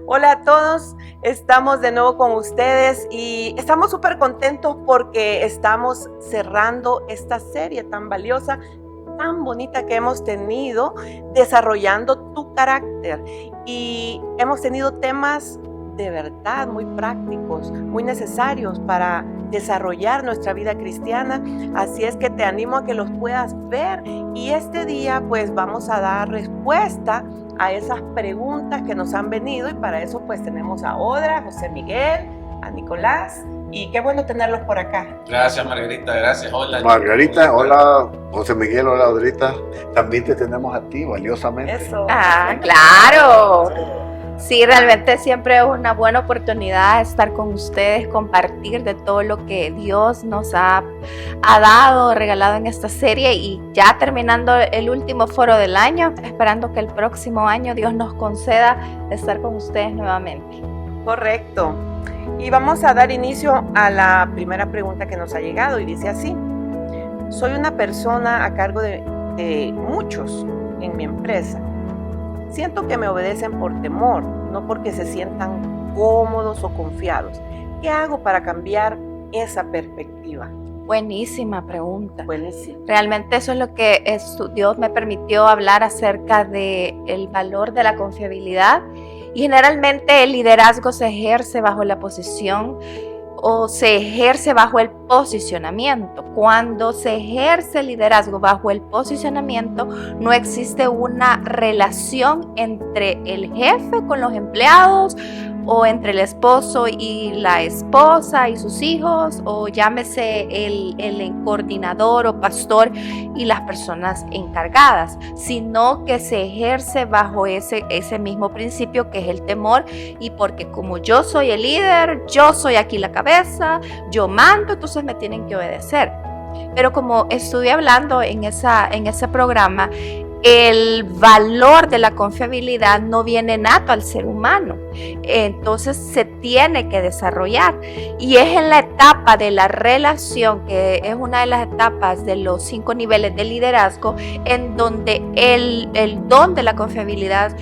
Hola a todos, estamos de nuevo con ustedes y estamos súper contentos porque estamos cerrando esta serie tan valiosa, tan bonita que hemos tenido, desarrollando tu carácter. Y hemos tenido temas de verdad muy prácticos, muy necesarios para desarrollar nuestra vida cristiana. Así es que te animo a que los puedas ver y este día pues vamos a dar respuesta a esas preguntas que nos han venido y para eso pues tenemos a Odra, a José Miguel, a Nicolás y qué bueno tenerlos por acá. Gracias Margarita, gracias. Hola Margarita, hola José Miguel, hola Odrita. También te tenemos a ti valiosamente. Eso. Claro. Sí, realmente siempre es una buena oportunidad estar con ustedes, compartir de todo lo que Dios nos ha dado, regalado en esta serie y ya terminando el último foro del año, esperando que el próximo año Dios nos conceda estar con ustedes nuevamente. Correcto. Y vamos a dar inicio a la primera pregunta que nos ha llegado y dice así: soy una persona a cargo de muchos en mi empresa. Siento que me obedecen por temor, no porque se sientan cómodos o confiados. ¿Qué hago para cambiar esa perspectiva? Buenísima pregunta. Buenísimo. Realmente eso es lo que Dios me permitió hablar acerca del valor de la confiabilidad. Y generalmente el liderazgo se ejerce bajo la posición o se ejerce bajo el posicionamiento. Cuando se ejerce el liderazgo bajo el posicionamiento, no existe una relación entre el jefe con los empleados o entre el esposo y la esposa y sus hijos, o llámese el coordinador o pastor y las personas encargadas, sino que se ejerce bajo ese mismo principio que es el temor, y porque como yo soy el líder, yo soy aquí la cabeza, yo mando, entonces me tienen que obedecer. Pero como estuve hablando en ese programa, el valor de la confiabilidad no viene nato al ser humano, entonces se tiene que desarrollar y es en la etapa de la relación, que es una de las etapas de los 5 niveles de liderazgo, en donde el don de la confiabilidad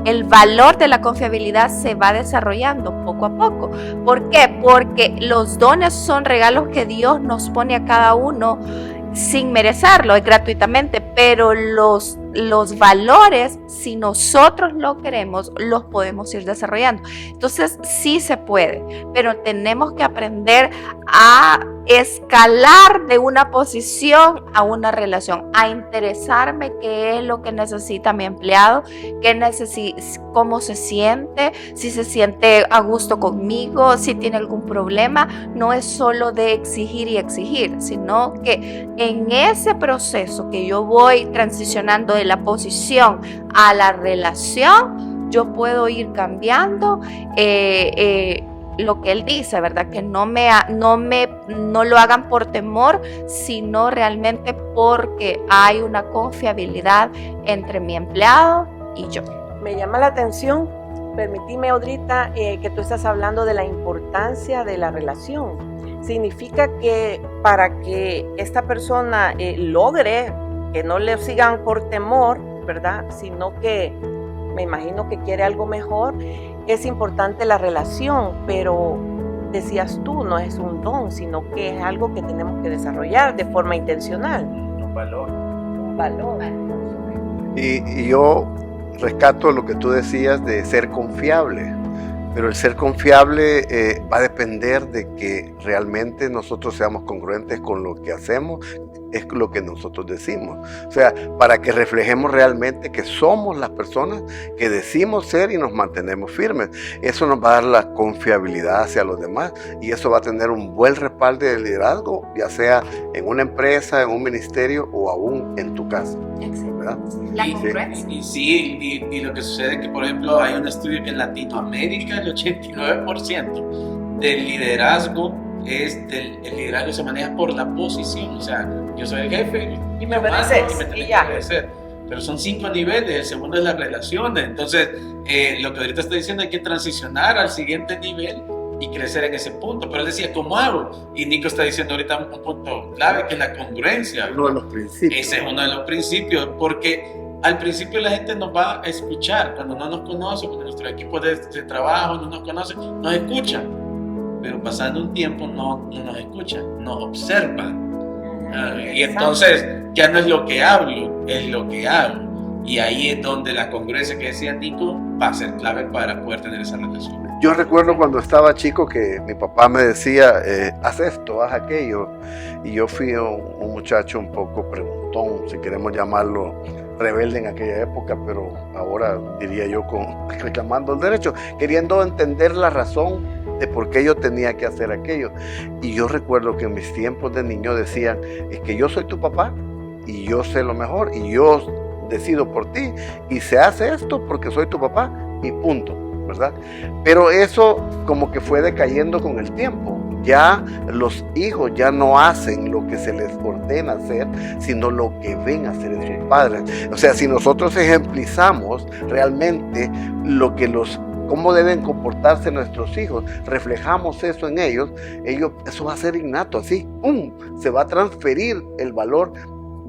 el valor de la confiabilidad se va desarrollando poco a poco. ¿Por qué? Porque los dones son regalos que Dios nos pone a cada uno sin merecerlo, gratuitamente, pero los valores, si nosotros lo queremos, los podemos ir desarrollando. Entonces sí se puede, pero tenemos que aprender a escalar de una posición a una relación, a interesarme qué es lo que necesita mi empleado, cómo se siente, si se siente a gusto conmigo, si tiene algún problema. No es solo de exigir y exigir, sino que en ese proceso que yo voy transicionando de la posición a la relación, yo puedo ir cambiando lo que él dice, ¿verdad? Que no lo hagan por temor, sino realmente porque hay una confiabilidad entre mi empleado y yo. Me llama la atención, permíteme, Odrita, que tú estás hablando de la importancia de la relación. Significa que para que esta persona logre que no le sigan por temor, ¿verdad? Sino que me imagino que quiere algo mejor, es importante la relación, pero decías tú, no es un don, sino que es algo que tenemos que desarrollar de forma intencional. Un valor. Un valor. Y yo rescato lo que tú decías de ser confiable, pero el ser confiable va a depender de que realmente nosotros seamos congruentes con lo que hacemos, es lo que nosotros decimos. O sea, para que reflejemos realmente que somos las personas que decimos ser y nos mantenemos firmes. Eso nos va a dar la confiabilidad hacia los demás y eso va a tener un buen respaldo de liderazgo, ya sea en una empresa, en un ministerio o aún en tu casa. ¿Verdad? La congruencia. Y lo que sucede es que, por ejemplo, hay un estudio que en Latinoamérica el 89% del liderazgo el liderazgo se maneja por la posición. O sea, yo soy el jefe y me obedeces y me tengo que obedecer. Pero son 5 niveles, el segundo es las relaciones. Entonces, lo que ahorita está diciendo, hay que transicionar al siguiente nivel y crecer en ese punto. Pero él decía, ¿cómo hago? Y Nico está diciendo ahorita un punto clave, que es la congruencia. Uno de los principios. Ese es uno de los principios, porque al principio la gente nos va a escuchar cuando no nos conoce, cuando nuestro equipo de trabajo no nos conoce, nos escucha. Pero pasando un tiempo no nos escucha, nos observa. Y entonces ya no es lo que hablo, es lo que hago. Y ahí es donde la congruencia que decía Nico va a ser clave para poder tener esa relación. Yo recuerdo cuando estaba chico que mi papá me decía, haz esto, haz aquello. Y yo fui un muchacho un poco preguntón, si queremos llamarlo rebelde en aquella época, pero ahora diría yo reclamando el derecho, queriendo entender la razón de por qué yo tenía que hacer aquello. Y yo recuerdo que en mis tiempos de niño decían, es que yo soy tu papá y yo sé lo mejor y yo decido por ti y se hace esto porque soy tu papá y punto, ¿verdad? Pero eso como que fue decayendo con el tiempo. Ya los hijos ya no hacen lo que se les ordena hacer, sino lo que ven hacer en sus padres. O sea, si nosotros ejemplizamos realmente cómo deben comportarse nuestros hijos, reflejamos eso en ellos, eso va a ser innato, así, ¡pum!, se va a transferir el valor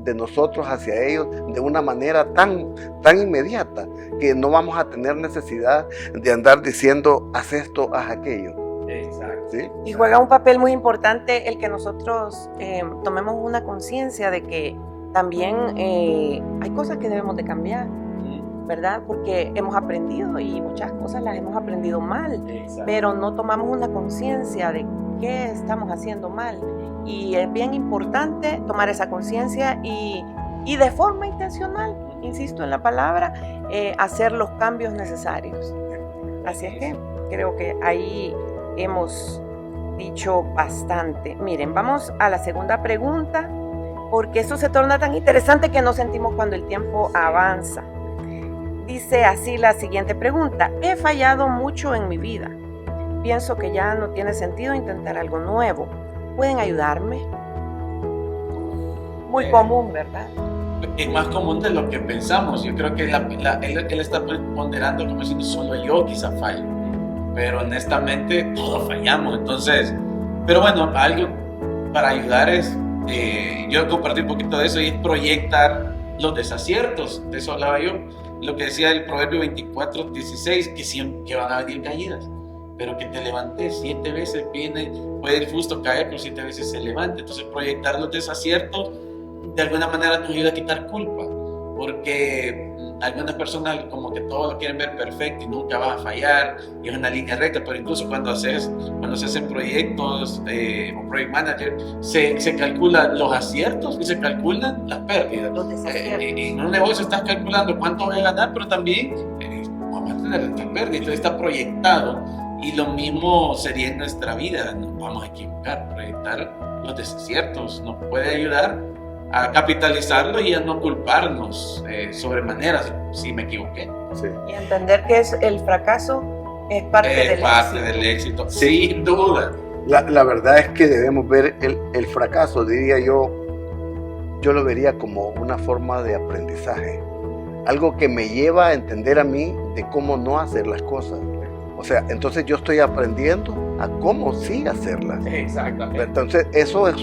de nosotros hacia ellos de una manera tan inmediata que no vamos a tener necesidad de andar diciendo, haz esto, haz aquello. Exacto. ¿Sí? Y juega un papel muy importante el que nosotros tomemos una conciencia de que también hay cosas que debemos de cambiar, ¿verdad? Porque hemos aprendido y muchas cosas las hemos aprendido mal, pero no tomamos una conciencia de qué estamos haciendo mal. Y es bien importante tomar esa conciencia y de forma intencional, insisto en la palabra, hacer los cambios necesarios. Así es que creo que ahí hemos dicho bastante. Miren, vamos a la segunda pregunta, porque esto se torna tan interesante que no sentimos cuando el tiempo avanza. Dice así la siguiente pregunta: he fallado mucho en mi vida. Pienso que ya no tiene sentido intentar algo nuevo. ¿Pueden ayudarme? Muy común, ¿verdad? Es más común de lo que pensamos. Yo creo que él está ponderando como diciendo, solo yo quizá fallo. Pero honestamente todos fallamos. Entonces, pero bueno, algo para ayudar es, yo compartí un poquito de eso, y es proyectar los desaciertos. De eso hablaba yo. Lo que decía el Proverbio 24:16, que van a venir caídas, pero que te levantes 7 veces, puede el justo caer, pero 7 veces se levanta. Entonces proyectar los desaciertos de alguna manera nos ayuda a quitar culpa, porque algunas personas como que todo lo quieren ver perfecto y nunca vas a fallar y es una línea recta, pero incluso cuando se hacen proyectos o project manager, se calculan los aciertos y se calculan las pérdidas. Los desaciertos. En un negocio estás calculando cuánto vas a ganar, pero también vamos a tener estas pérdidas, entonces está proyectado. Y lo mismo sería en nuestra vida, nos vamos a equivocar. Proyectar los desaciertos nos puede ayudar a capitalizarlo y a no culparnos sobremanera si me equivoqué. Sí. Y entender que el fracaso es parte del éxito. Sin duda. La verdad es que debemos ver el fracaso, diría yo lo vería como una forma de aprendizaje, algo que me lleva a entender a mí de cómo no hacer las cosas. O sea, entonces yo estoy aprendiendo a cómo sí hacerlas. Exactamente. Entonces eso es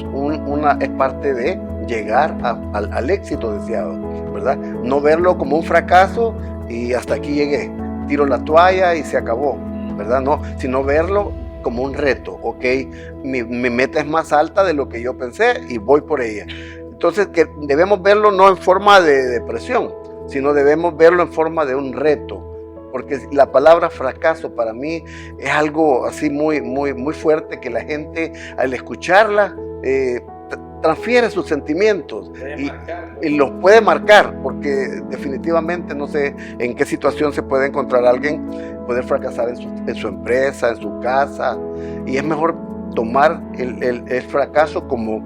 es parte de llegar al éxito deseado, ¿verdad? No verlo como un fracaso y hasta aquí llegué, tiro la toalla y se acabó, ¿verdad? No, sino verlo como un reto. Ok, mi meta es más alta de lo que yo pensé y voy por ella. Entonces que debemos verlo no en forma de depresión, sino debemos verlo en forma de un reto. Porque la palabra fracaso para mí es algo así muy fuerte, que la gente al escucharla transfiere sus sentimientos y los puede marcar, porque definitivamente no sé en qué situación se puede encontrar alguien poder fracasar en su empresa, en su casa, y es mejor tomar el fracaso como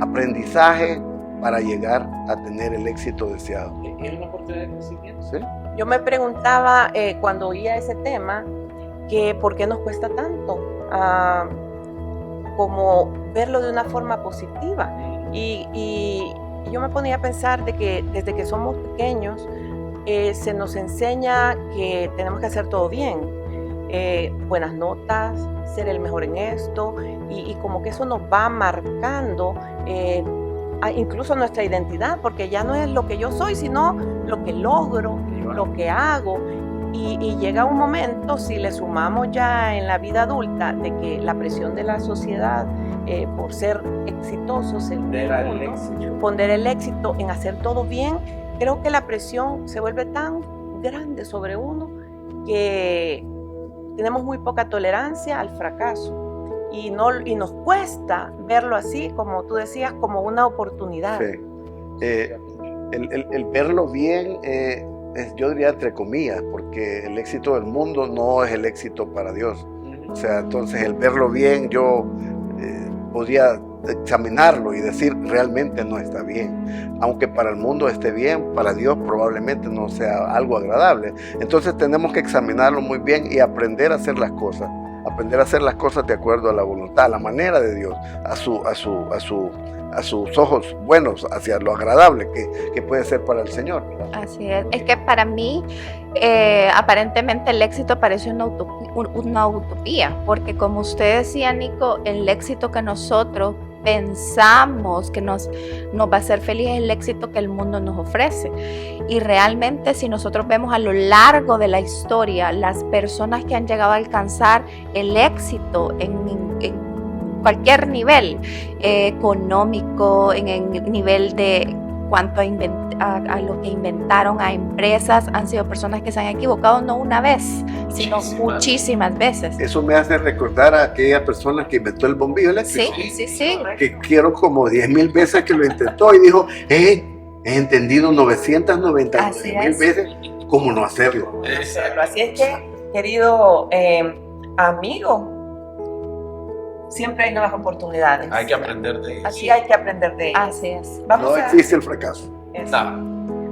aprendizaje para llegar a tener el éxito deseado. Es una oportunidad de crecimiento. ¿Sí? Yo me preguntaba cuando oía ese tema, que por qué nos cuesta tanto como verlo de una forma positiva. Y yo me ponía a pensar de que desde que somos pequeños se nos enseña que tenemos que hacer todo bien. buenas notas, ser el mejor en esto, y como que eso nos va marcando incluso nuestra identidad, porque ya no es lo que yo soy, sino lo que logro, lo que hago. Y llega un momento, si le sumamos ya en la vida adulta, de que la presión de la sociedad por ser exitosos, poner el éxito en hacer todo bien, creo que la presión se vuelve tan grande sobre uno que tenemos muy poca tolerancia al fracaso y nos cuesta verlo así, como tú decías, como una oportunidad. Sí. El verlo bien yo diría entre comillas, porque el éxito del mundo no es el éxito para Dios. O sea, entonces el verlo bien, yo podría examinarlo y decir realmente no está bien. Aunque para el mundo esté bien, para Dios probablemente no sea algo agradable. Entonces tenemos que examinarlo muy bien y aprender a hacer las cosas. Aprender a hacer las cosas de acuerdo a la voluntad, a la manera de Dios, a sus ojos buenos, hacia lo agradable que puede ser para el Señor. Así es. Es que para mí, aparentemente el éxito parece una utopía, porque como usted decía, Nico, el éxito que nosotros pensamos que nos va a hacer feliz es el éxito que el mundo nos ofrece. Y realmente, si nosotros vemos a lo largo de la historia, las personas que han llegado a alcanzar el éxito en cualquier nivel, económico, en el nivel de cuanto a lo que inventaron, a empresas, han sido personas que se han equivocado no una vez, sino muchísimas veces. Eso me hace recordar a aquella persona que inventó el bombillo eléctrico. Sí. Que quiero como 10,000 veces que lo intentó y dijo, he entendido 999,000 veces cómo no hacerlo. Así es que, querido amigo, siempre hay nuevas oportunidades. Hay que aprender de ellos. Así hay que aprender de ellos. Así es. No existe el fracaso.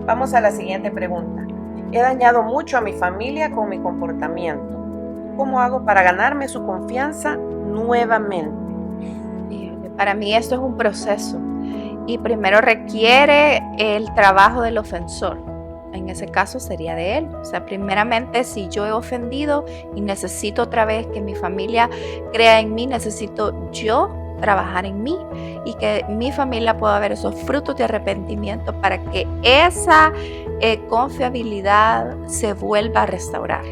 Vamos a la siguiente pregunta. He dañado mucho a mi familia con mi comportamiento. ¿Cómo hago para ganarme su confianza nuevamente? Para mí esto es un proceso y primero requiere el trabajo del ofensor. En ese caso sería de él. O sea, primeramente, si yo he ofendido y necesito otra vez que mi familia crea en mí, necesito yo trabajar en mí y que mi familia pueda ver esos frutos de arrepentimiento para que esa confiabilidad se vuelva a restaurar.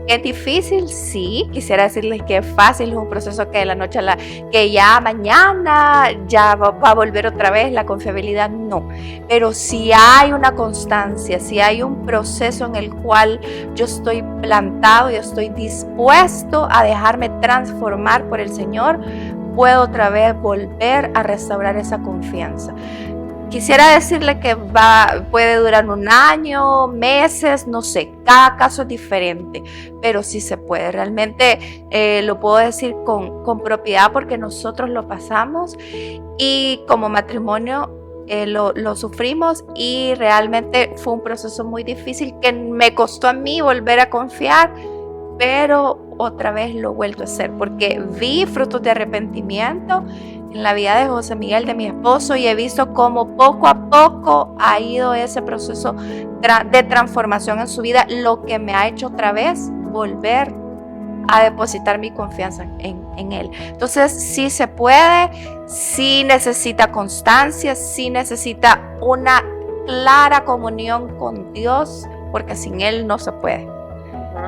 ¿Es difícil? Sí. Quisiera decirles que es fácil, es un proceso que de la noche a la que ya mañana ya va a volver otra vez la confiabilidad, no. Pero si hay una constancia, si hay un proceso en el cual yo estoy plantado y estoy dispuesto a dejarme transformar por el Señor, puedo otra vez volver a restaurar esa confianza. Quisiera decirle que puede durar un año, meses, no sé, cada caso es diferente, pero sí se puede. Realmente lo puedo decir con propiedad porque nosotros lo pasamos y como matrimonio lo sufrimos y realmente fue un proceso muy difícil que me costó a mí volver a confiar, pero otra vez lo he vuelto a hacer porque vi frutos de arrepentimiento en la vida de José Miguel, de mi esposo, y he visto cómo poco a poco ha ido ese proceso de transformación en su vida, lo que me ha hecho otra vez volver a depositar mi confianza en él. Entonces, sí se puede, sí necesita constancia, sí necesita una clara comunión con Dios, porque sin él no se puede.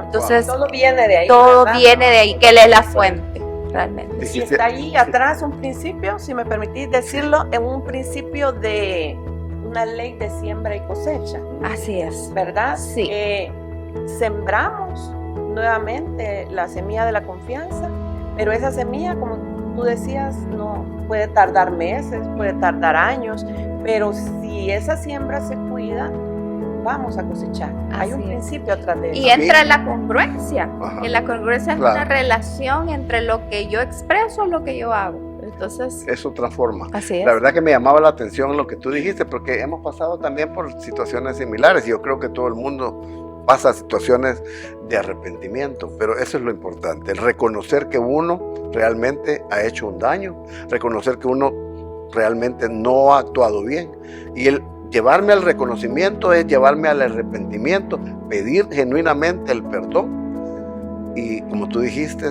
Entonces, todo viene de ahí. Todo viene de ahí, que él es la fuente. Realmente. Si está ahí atrás un principio, si me permitís decirlo, en un principio de una ley de siembra y cosecha. Así es. ¿Verdad? Sí. Sembramos nuevamente la semilla de la confianza, pero esa semilla, como tú decías, no puede tardar meses, puede tardar años, pero si esa siembra se cuida, vamos a cosechar. Hay un principio atrás de eso. Y entra la congruencia. Y la congruencia es Claro. una relación entre lo que yo expreso y lo que yo hago. Entonces, Eso transforma. así es. La verdad que me llamaba la atención lo que tú dijiste, porque hemos pasado también por situaciones similares. Yo creo que todo el mundo pasa situaciones de arrepentimiento, pero eso es lo importante, el reconocer que uno realmente ha hecho un daño, reconocer que uno realmente no ha actuado bien, y el llevarme al reconocimiento es llevarme al arrepentimiento, pedir genuinamente el perdón y como tú dijiste,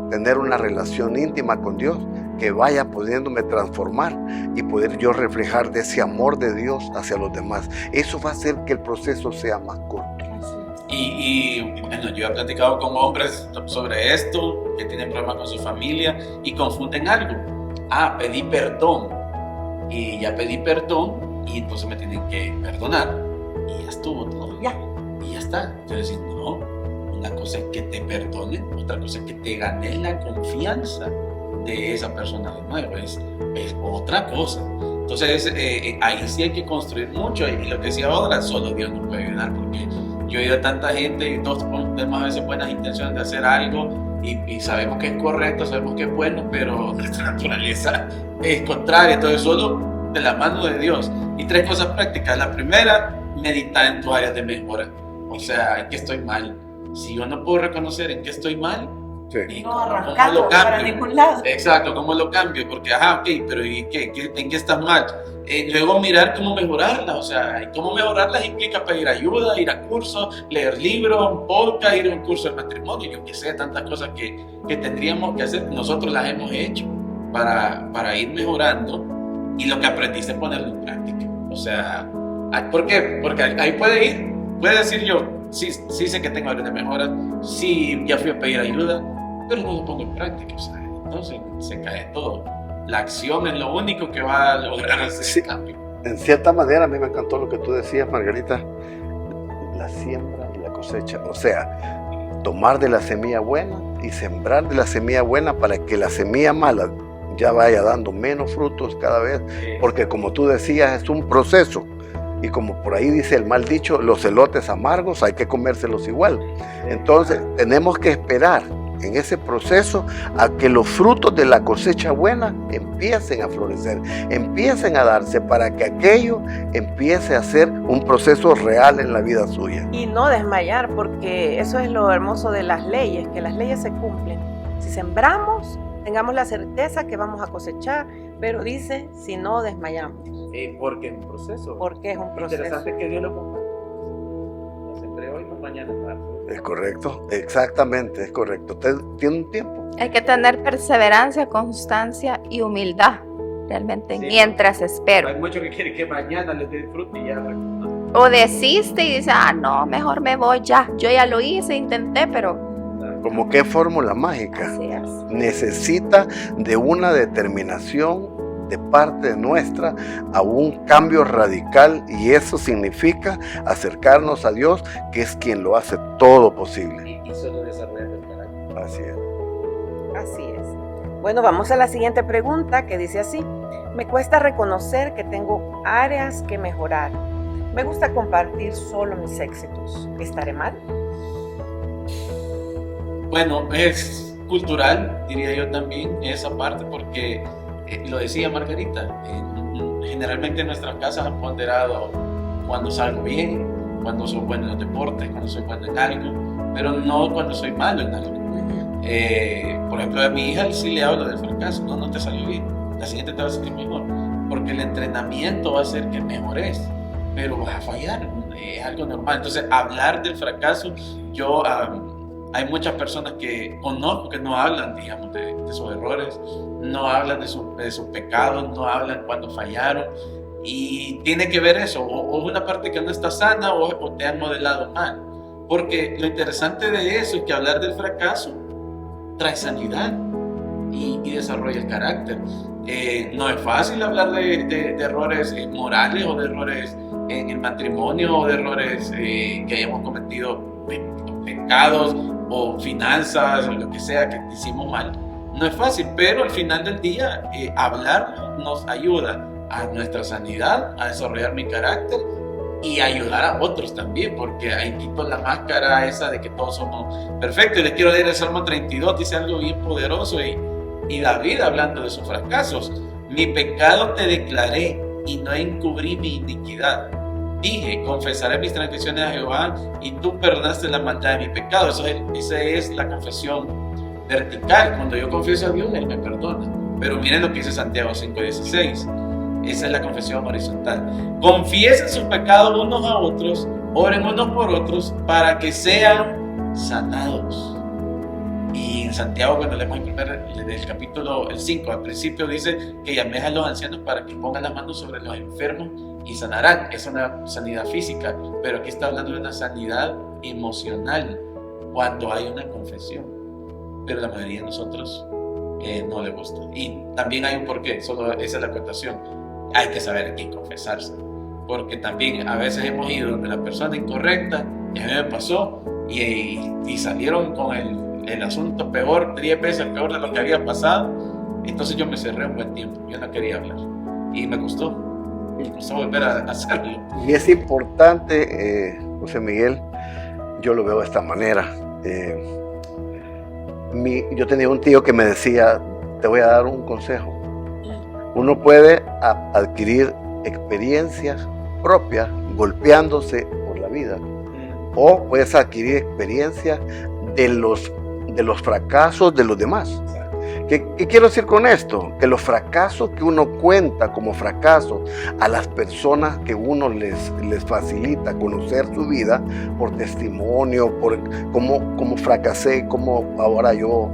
tener una relación íntima con Dios que vaya pudiéndome transformar y poder yo reflejar de ese amor de Dios hacia los demás. Eso va a hacer que el proceso sea más corto. Y bueno, yo he platicado con hombres sobre esto, que tienen problemas con su familia y confunden algo. Pedí perdón. Y ya pedí perdón y entonces me tienen que perdonar. Y ya estuvo todo. Ya. Y ya está. Entonces, no, una cosa es que te perdonen, otra cosa es que te ganes la confianza de esa persona de nuevo. Es otra cosa. Entonces, ahí sí hay que construir mucho. Y lo que decía ahora, solo Dios nos puede ayudar, porque yo he oído a tanta gente y todos tenemos a veces buenas intenciones de hacer algo y sabemos que es correcto, sabemos que es bueno, pero nuestra naturaleza es contraria. Entonces, solo de la mano de Dios. Y 3 cosas prácticas. La primera, meditar en tus áreas de mejora. O sea, en qué estoy mal. Si yo no puedo reconocer en qué estoy mal, Sí. No arrancando para ningún lado. Exacto, ¿cómo lo cambio? Porque, ok, pero ¿y qué? ¿En qué estás mal? Luego mirar cómo mejorarlas, o sea, y cómo mejorarlas implica pedir ayuda, ir a cursos, leer libros, un podcast, ir a un curso de matrimonio, yo qué sé, tantas cosas que tendríamos que hacer, nosotros las hemos hecho para ir mejorando, y lo que aprendiste ponerlo en práctica. O sea, ¿por qué? Porque ahí puede decir yo, sí sé que tengo áreas de mejora, sí ya fui a pedir ayuda, pero no lo pongo en práctica, o sea, entonces se cae todo. La acción es lo único que va a lograr ese cambio. En cierta manera, a mí me encantó lo que tú decías, Margarita, la siembra y la cosecha. O sea, tomar de la semilla buena y sembrar de la semilla buena para que la semilla mala ya vaya dando menos frutos cada vez, porque como tú decías, es un proceso. Y como por ahí dice el mal dicho, los elotes amargos hay que comérselos igual. Entonces, tenemos que esperar en ese proceso a que los frutos de la cosecha buena empiecen a florecer, empiecen a darse, para que aquello empiece a ser un proceso real en la vida suya. Y no desmayar, porque eso es lo hermoso de las leyes, que las leyes se cumplen. Si sembramos, tengamos la certeza que vamos a cosechar, pero dice, si no desmayamos. Porque es un proceso. Porque es un proceso. Interesante que Dios lo comparta. Lo sembré hoy, no mañana. Es correcto, exactamente, es correcto. Tiene un tiempo. Hay que tener perseverancia, constancia y humildad, realmente, Sí. mientras espero. Hay muchos que quieren que mañana les dé fruto y ya. No. O desiste y dice, no, mejor me voy ya. Yo ya lo hice, intenté, pero Como qué fórmula mágica. así es. Necesita de una determinación de parte nuestra a un cambio radical, y eso significa acercarnos a Dios, que es quien lo hace todo posible. Y solo desarrollando el carácter. Así es. Así es. Bueno, vamos a la siguiente pregunta, que dice así: me cuesta reconocer que tengo áreas que mejorar. Me gusta compartir solo mis éxitos. ¿Estaré mal? Bueno, es cultural, diría yo también, esa parte, porque lo decía Margarita, generalmente en nuestras casas han ponderado cuando salgo bien, cuando soy bueno en los deportes, cuando soy bueno en algo, pero no cuando soy malo en algo. Por ejemplo, a mi hija sí le hablo del fracaso: no te salió bien, la siguiente te va a salir mejor, porque el entrenamiento va a hacer que mejores, pero vas a fallar, es algo normal. Entonces, hablar del fracaso, hay muchas personas que conozco que no hablan, digamos, de sus errores, no hablan de sus pecados, no hablan cuando fallaron, y tiene que ver eso, o una parte que no está sana, o te han modelado mal, porque lo interesante de eso es que hablar del fracaso trae sanidad y desarrolla el carácter. No es fácil hablar de errores morales, o de errores en el matrimonio, o de errores que hayamos cometido, pecados o finanzas o lo que sea que hicimos mal. No es fácil, pero al final del día hablar nos ayuda a nuestra sanidad, a desarrollar mi carácter y ayudar a otros también, porque ahí quito la máscara esa de que todos somos perfectos. Y les quiero leer el Salmo 32, dice algo bien poderoso, y David, hablando de sus fracasos: mi pecado te declaré y no encubrí mi iniquidad. Dije, confesaré mis transgresiones a Jehová, y tú perdonaste la maldad de mi pecado. Esa es la confesión vertical. Cuando yo confieso a Dios, Él me perdona. Pero miren lo que dice Santiago 5:16. Esa es la confesión horizontal. Confiesen sus pecados unos a otros, oren unos por otros para que sean sanados. Y en Santiago, cuando leemos el capítulo 5, al principio dice que llames a los ancianos para que pongan las manos sobre los enfermos y sanarán. Es una sanidad física, pero aquí está hablando de una sanidad emocional cuando hay una confesión. Pero la mayoría de nosotros no le gusta. Y también hay un porqué, solo esa es la acotación. Hay que saber a quién confesarse. Porque también a veces hemos ido donde la persona incorrecta, y a mí me pasó, y salieron con el asunto peor, 10 veces peor de lo que había pasado. Entonces yo me cerré un buen tiempo, yo no quería hablar. Y me costó volver a hacerlo. Y es importante, José Miguel, yo lo veo de esta manera. Yo tenía un tío que me decía, te voy a dar un consejo. Uno puede adquirir experiencias propias golpeándose por la vida, o puedes adquirir experiencias de los fracasos de los demás. ¿Qué quiero decir con esto? Que los fracasos que uno cuenta como fracasos a las personas que uno les facilita conocer su vida por testimonio, por cómo fracasé, cómo ahora yo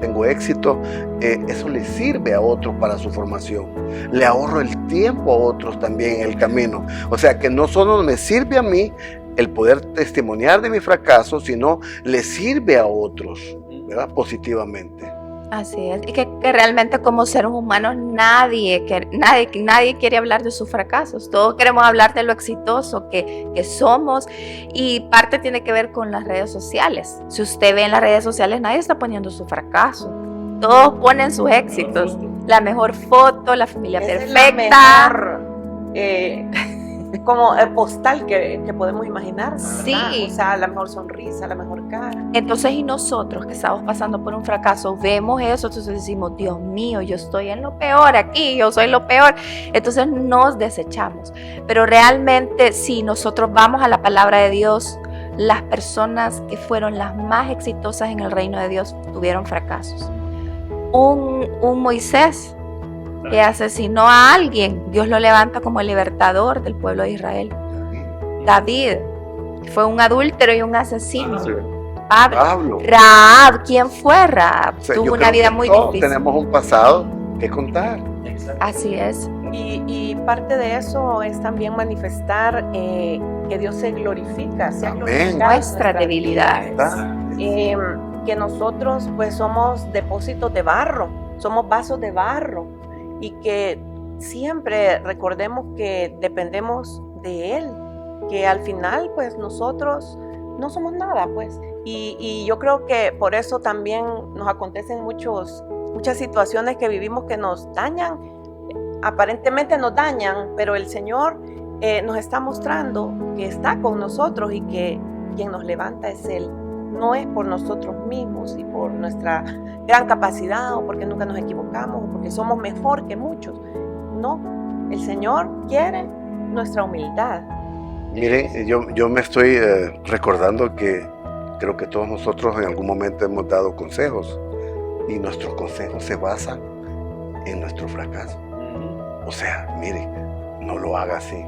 tengo éxito, eso le sirve a otros para su formación. Le ahorro el tiempo a otros también en el camino. O sea que no solo me sirve a mí el poder testimoniar de mi fracaso, sino le sirve a otros, ¿verdad? Positivamente. Así es, y que realmente como seres humanos nadie quiere hablar de sus fracasos, todos queremos hablar de lo exitoso que somos, y parte tiene que ver con las redes sociales. Si usted ve en las redes sociales, nadie está poniendo su fracaso, todos ponen sus éxitos, la mejor foto, la familia perfecta. Como el postal que podemos imaginar, ¿verdad? Sí. O sea, la mejor sonrisa, la mejor cara. Entonces, y nosotros que estamos pasando por un fracaso, vemos eso, entonces decimos, Dios mío, yo estoy en lo peor aquí, yo soy lo peor. Entonces nos desechamos. Pero realmente, si nosotros vamos a la palabra de Dios, las personas que fueron las más exitosas en el reino de Dios tuvieron fracasos. Un Moisés que asesinó a alguien, Dios lo levanta como el libertador del pueblo de Israel. David fue un adúltero y un asesino. Pablo. Rahab, ¿quién fue Rahab? O sea, tuvo una vida muy todos difícil. tenemos un pasado que contar. Así es. Y parte de eso es también manifestar que Dios se glorifica, sea glorificado Nuestra debilidad. Que nosotros pues somos depósitos de barro, somos vasos de barro, y que siempre recordemos que dependemos de Él, que al final pues nosotros no somos nada, pues. Y yo creo que por eso también nos acontecen muchas situaciones que vivimos que nos dañan, aparentemente nos dañan, pero el Señor nos está mostrando que está con nosotros y que quien nos levanta es Él. No es por nosotros mismos y por nuestra gran capacidad o porque nunca nos equivocamos o porque somos mejor que muchos. No, el Señor quiere nuestra humildad. Miren, yo me estoy recordando que creo que todos nosotros en algún momento hemos dado consejos y nuestros consejos se basan en nuestro fracaso. O sea, mire, no lo haga así,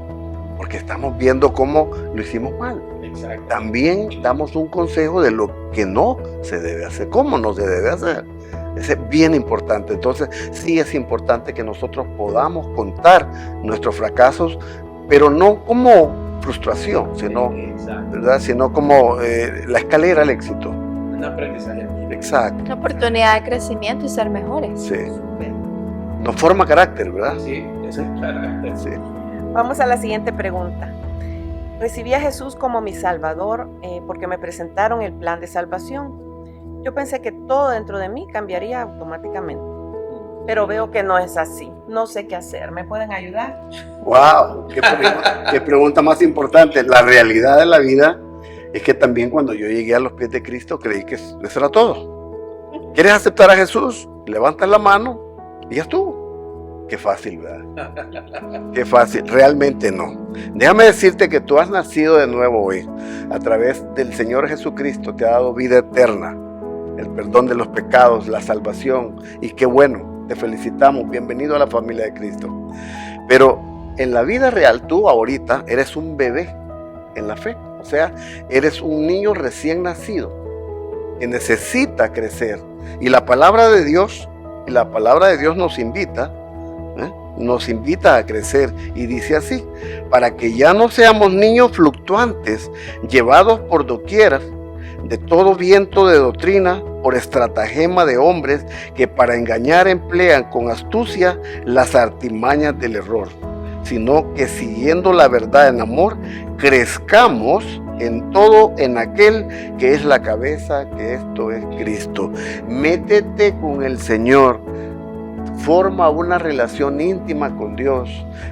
porque estamos viendo cómo lo hicimos mal. Exacto. También damos un consejo de lo que no se debe hacer, cómo no se debe hacer. Eso es bien importante. Entonces, sí es importante que nosotros podamos contar nuestros fracasos, pero no como frustración, sino, ¿verdad? Sino como la escalera al éxito. Un aprendizaje. Exacto. Una oportunidad de crecimiento y ser mejores. Sí. Nos forma carácter, ¿verdad? Sí, ese es carácter. Sí. Vamos a la siguiente pregunta. Recibí a Jesús como mi Salvador porque me presentaron el plan de salvación. Yo pensé que todo dentro de mí cambiaría automáticamente, pero veo que no es así. No sé qué hacer. ¿Me pueden ayudar? ¡Wow! Qué pregunta más importante. La realidad de la vida es que también cuando yo llegué a los pies de Cristo creí que eso era todo. ¿Quieres aceptar a Jesús? Levantas la mano y ya estuvo. Qué fácil, ¿verdad? Qué fácil. Realmente no. Déjame decirte que tú has nacido de nuevo hoy. A través del Señor Jesucristo te ha dado vida eterna, el perdón de los pecados, la salvación. Y qué bueno, te felicitamos. Bienvenido a la familia de Cristo. Pero en la vida real, tú ahorita eres un bebé en la fe. O sea, eres un niño recién nacido. que necesita crecer. Y la palabra de Dios nos invita, nos invita a crecer, y dice así: para que ya no seamos niños fluctuantes, llevados por doquiera de todo viento de doctrina, por estratagema de hombres que para engañar emplean con astucia las artimañas del error, sino que siguiendo la verdad en amor, crezcamos en todo en aquel que es la cabeza, que esto es Cristo. Métete con el Señor, forma una relación íntima con Dios,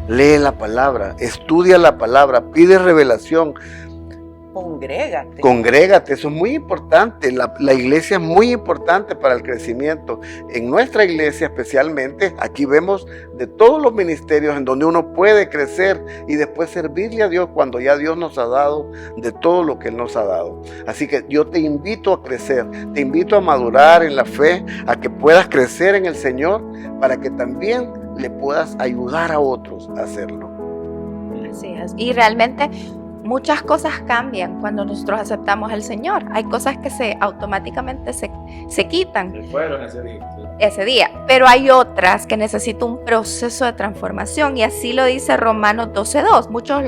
lee la palabra, estudia la palabra, pide revelación. Congrégate, eso es muy importante. La iglesia es muy importante para el crecimiento. En nuestra iglesia especialmente, aquí vemos de todos los ministerios en donde uno puede crecer y después servirle a Dios cuando ya Dios nos ha dado de todo lo que Él nos ha dado. Así que yo te invito a crecer, te invito a madurar en la fe, a que puedas crecer en el Señor para que también le puedas ayudar a otros a hacerlo. Así es. Y realmente muchas cosas cambian cuando nosotros aceptamos al Señor. Hay cosas que automáticamente se quitan ese día, pero hay otras que necesitan un proceso de transformación, y así lo dice Romanos 12:2. Muchos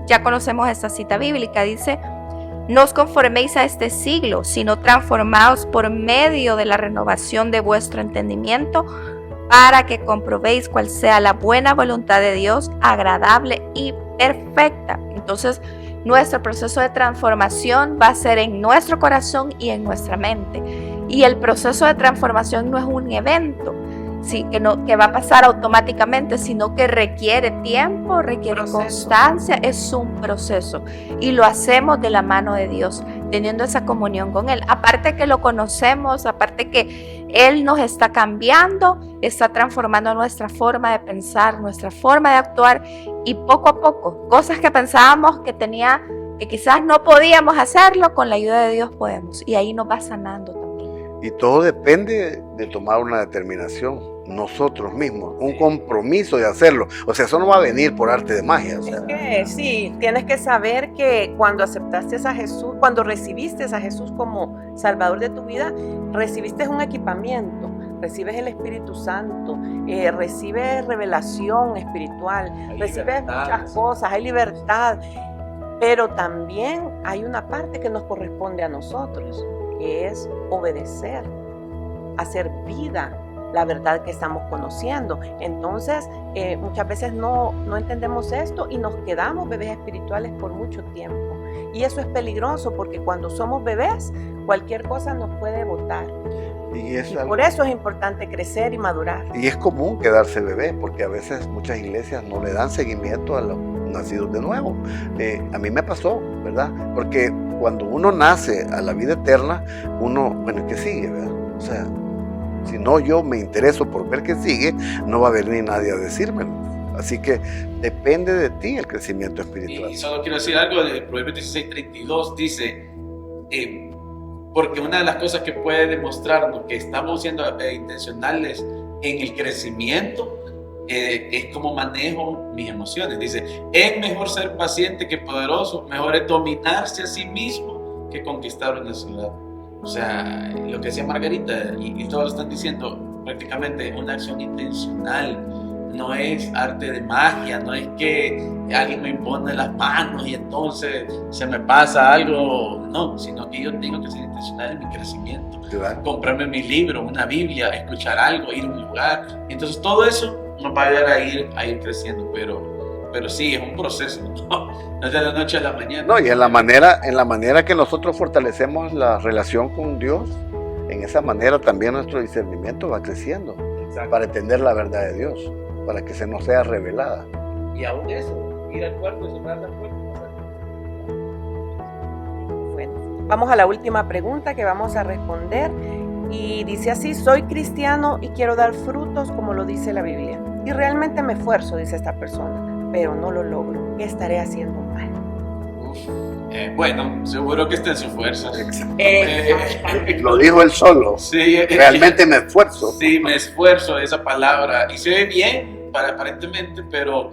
ya conocemos esta cita bíblica. Dice: no os conforméis a este siglo, sino transformaos por medio de la renovación de vuestro entendimiento, para que comprobéis cuál sea la buena voluntad de Dios, agradable y perfecta. Entonces, nuestro proceso de transformación va a ser en nuestro corazón y en nuestra mente. Y el proceso de transformación no es un evento, ¿sí? que va a pasar automáticamente, sino que requiere tiempo, requiere constancia, es un proceso. Y lo hacemos de la mano de Dios, teniendo esa comunión con Él. Aparte que lo conocemos, aparte que Él nos está cambiando, está transformando nuestra forma de pensar, nuestra forma de actuar, y poco a poco, cosas que pensábamos que quizás no podíamos hacerlo, con la ayuda de Dios podemos, y ahí nos va sanando también. Y todo depende de tomar una determinación nosotros mismos, un compromiso de hacerlo. O sea, eso no va a venir por arte de magia. O sea. Es que sí, tienes que saber que cuando aceptaste a Jesús, cuando recibiste a Jesús como Salvador de tu vida, recibiste un equipamiento, recibes el Espíritu Santo, recibes revelación espiritual, recibes muchas cosas, hay libertad, pero también hay una parte que nos corresponde a nosotros, que es obedecer, hacer vida la verdad que estamos conociendo. Entonces, muchas veces no entendemos esto y nos quedamos bebés espirituales por mucho tiempo. Y eso es peligroso, porque cuando somos bebés, cualquier cosa nos puede botar. Y por eso es importante crecer y madurar. Y es común quedarse bebé, porque a veces muchas iglesias no le dan seguimiento a los nacidos de nuevo. A mí me pasó, ¿verdad? Porque cuando uno nace a la vida eterna, ¿qué sigue, verdad? O sea, si no yo me intereso por ver qué sigue, no va a venir nadie a decírmelo. Así que depende de ti el crecimiento espiritual. Y solo quiero decir algo de Proverbios 16:32, dice, porque una de las cosas que puede demostrarnos que estamos siendo intencionales en el crecimiento es cómo manejo mis emociones. Dice, es mejor ser paciente que poderoso, mejor es dominarse a sí mismo que conquistar una ciudad. O sea, lo que decía Margarita, y todos lo están diciendo, prácticamente una acción intencional. No es arte de magia, no es que alguien me impone las manos y entonces se me pasa algo, no, sino que yo tengo que ser intencional en mi crecimiento. Claro. Comprarme mi libro, una Biblia, escuchar algo, ir a un lugar. Entonces todo eso nos va a ayudar a ir creciendo, pero sí, es un proceso, no es de la noche a la mañana. No, y en la manera que nosotros fortalecemos la relación con Dios, en esa manera también nuestro discernimiento va creciendo. Exacto. Para entender la verdad de Dios, para que se nos sea revelada. Y aún eso, ir al cuarto y cerrar la puerta. Bueno, vamos a la última pregunta que vamos a responder, y dice así: soy cristiano y quiero dar frutos como lo dice la Biblia, y realmente me esfuerzo, dice esta persona, pero no lo logro. ¿Qué estaré haciendo mal? Bueno, seguro que está en sus fuerzas. Lo dijo él solo. Sí, realmente me esfuerzo. Sí, me esfuerzo, esa palabra, y se ve bien aparentemente, pero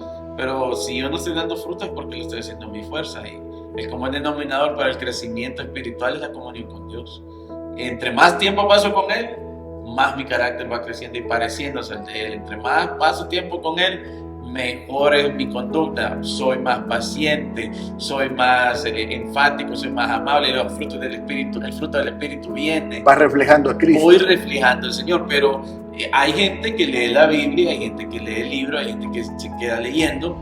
si yo no estoy dando frutos es porque lo estoy haciendo en mi fuerza. Y el común denominador para el crecimiento espiritual es la comunión con Dios. entre más tiempo paso con Él, más mi carácter va creciendo y pareciéndose al de Él. Entre más paso tiempo con Él, mejor es mi conducta. Soy más paciente, soy más enfático, soy más amable. Los frutos del Espíritu, el fruto del Espíritu viene. Va reflejando a Cristo. Voy reflejando al Señor, pero hay gente que lee la Biblia, hay gente que lee el libro, hay gente que se queda leyendo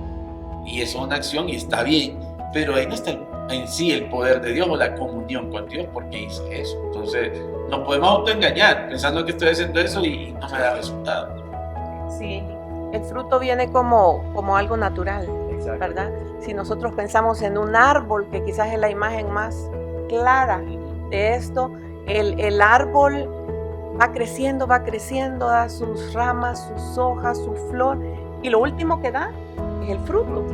y eso es una acción y está bien, pero ahí no está en sí el poder de Dios o la comunión con Dios porque hice eso. Entonces nos podemos autoengañar pensando que estoy haciendo eso y no me da resultado. Sí, el fruto viene como algo natural, ¿verdad? Si nosotros pensamos en un árbol, que quizás es la imagen más clara de esto, el árbol va creciendo, da sus ramas, sus hojas, su flor, y lo último que da es el fruto.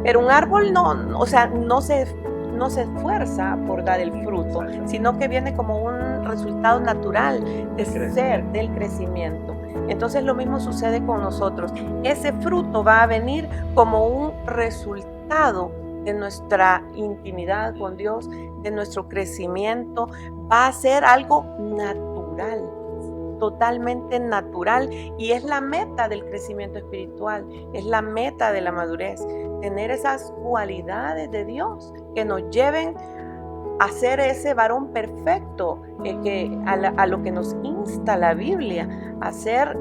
Pero un árbol no se esfuerza por dar el fruto, sino que viene como un resultado natural del crecimiento. Entonces lo mismo sucede con nosotros. Ese fruto va a venir como un resultado de nuestra intimidad con Dios, de nuestro crecimiento. Va a ser algo natural, totalmente natural, y es la meta del crecimiento espiritual, es la meta de la madurez, tener esas cualidades de Dios que nos lleven a ser ese varón perfecto, a lo que nos insta la Biblia, a ser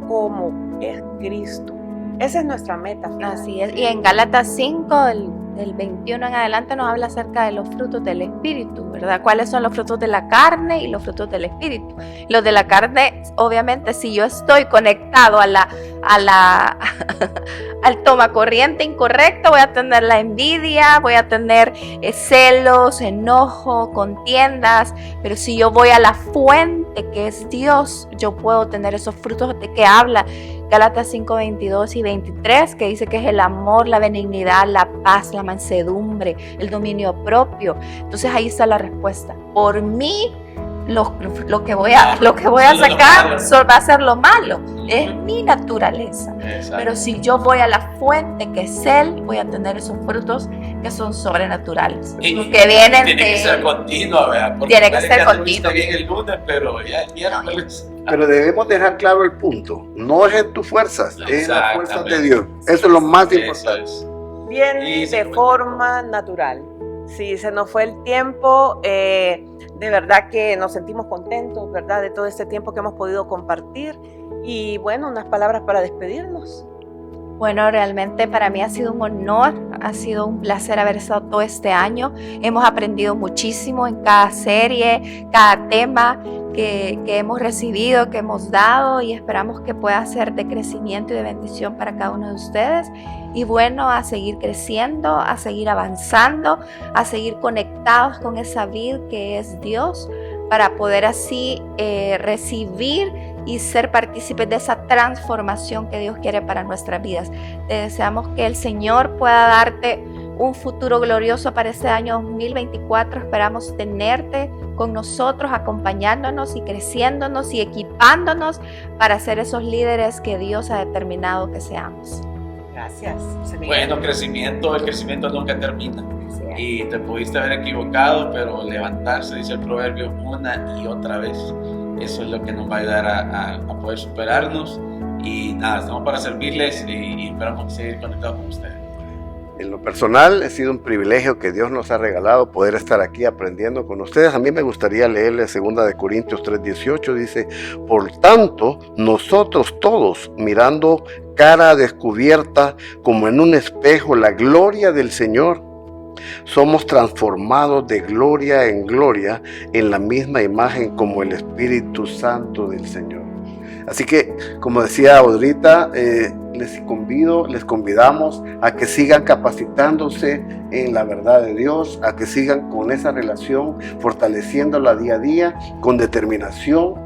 como es Cristo. Esa es nuestra meta final. Así es, y en Gálatas 5, del 21 en adelante, nos habla acerca de los frutos del Espíritu, ¿verdad? ¿Cuáles son los frutos de la carne y los frutos del Espíritu? Los de la carne, obviamente, si yo estoy conectado al tomacorriente incorrecto, voy a tener la envidia, voy a tener celos, enojo, contiendas, pero si yo voy a la fuente que es Dios, yo puedo tener esos frutos de que habla Gálatas 5, 22 y 23, que dice que es el amor, la benignidad, la paz, la mansedumbre, el dominio propio. Entonces ahí está la respuesta. Por mí, lo que voy a sacar va a ser lo malo. Es mi naturaleza. Exacto. Pero si yo voy a la fuente que es Él, voy a tener esos frutos que son sobrenaturales. Y que vienen tiene que ser continua, ¿verdad? Porque tiene que ser continua. Bien el lunes, pero ya el miércoles. Pero debemos dejar claro el punto. No es en tus fuerzas, es en las fuerzas de Dios. Eso es lo más importante. Viene de forma natural. Sí, se nos fue el tiempo. De verdad que nos sentimos contentos, ¿verdad? De todo este tiempo que hemos podido compartir. Y bueno, unas palabras para despedirnos. Bueno, realmente para mí ha sido un honor, ha sido un placer haber estado todo este año. Hemos aprendido muchísimo en cada serie, cada tema que hemos recibido, que hemos dado, y esperamos que pueda ser de crecimiento y de bendición para cada uno de ustedes. Y bueno, a seguir creciendo, a seguir avanzando, a seguir conectados con esa vid que es Dios, para poder así recibir y ser partícipes de esa transformación que Dios quiere para nuestras vidas. Te deseamos que el Señor pueda darte un futuro glorioso para este año 2024. Esperamos tenerte con nosotros, acompañándonos y creciéndonos y equipándonos para ser esos líderes que Dios ha determinado que seamos. Gracias. Bueno, el crecimiento nunca termina. Y te pudiste haber equivocado, pero levantarse, dice el proverbio, una y otra vez. Eso es lo que nos va a ayudar a poder superarnos. Y nada, estamos para servirles y esperamos seguir conectados con ustedes. En lo personal, ha sido un privilegio que Dios nos ha regalado poder estar aquí aprendiendo con ustedes. A mí me gustaría leerle 2 Corintios 3:18, dice: por tanto, nosotros todos, mirando cara a descubierta, como en un espejo, la gloria del Señor, somos transformados de gloria en gloria en la misma imagen como el Espíritu Santo del Señor. Así que, como decía Audrita, les convidamos a que sigan capacitándose en la verdad de Dios, a que sigan con esa relación, fortaleciéndola día a día, con determinación,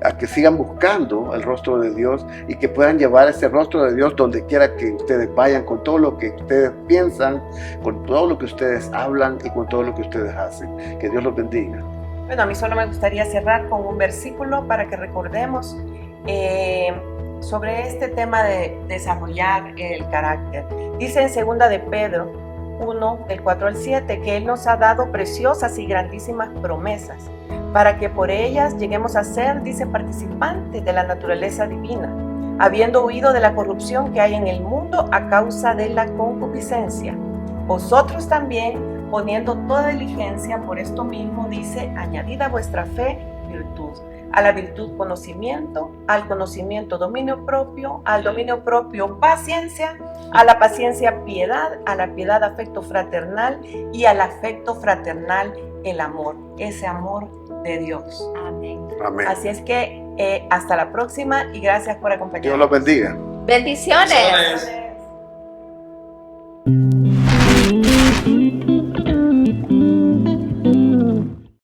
a que sigan buscando el rostro de Dios y que puedan llevar ese rostro de Dios donde quiera que ustedes vayan, con todo lo que ustedes piensan, con todo lo que ustedes hablan y con todo lo que ustedes hacen. Que Dios los bendiga. Bueno, a mí solo me gustaría cerrar con un versículo para que recordemos sobre este tema de desarrollar el carácter. Dice en 2 de Pedro 1, del 4 al 7, que Él nos ha dado preciosas y grandísimas promesas, para que por ellas lleguemos a ser, dice, participantes de la naturaleza divina, habiendo huido de la corrupción que hay en el mundo a causa de la concupiscencia. Vosotros también, poniendo toda diligencia por esto mismo, dice, añadid a vuestra fe virtud, a la virtud conocimiento, al conocimiento dominio propio, al dominio propio paciencia, a la paciencia piedad, a la piedad afecto fraternal y al afecto fraternal el amor, ese amor de Dios. Amén. Amén. Así es que hasta la próxima y gracias por acompañarnos. Dios los bendiga. Bendiciones. Bendiciones.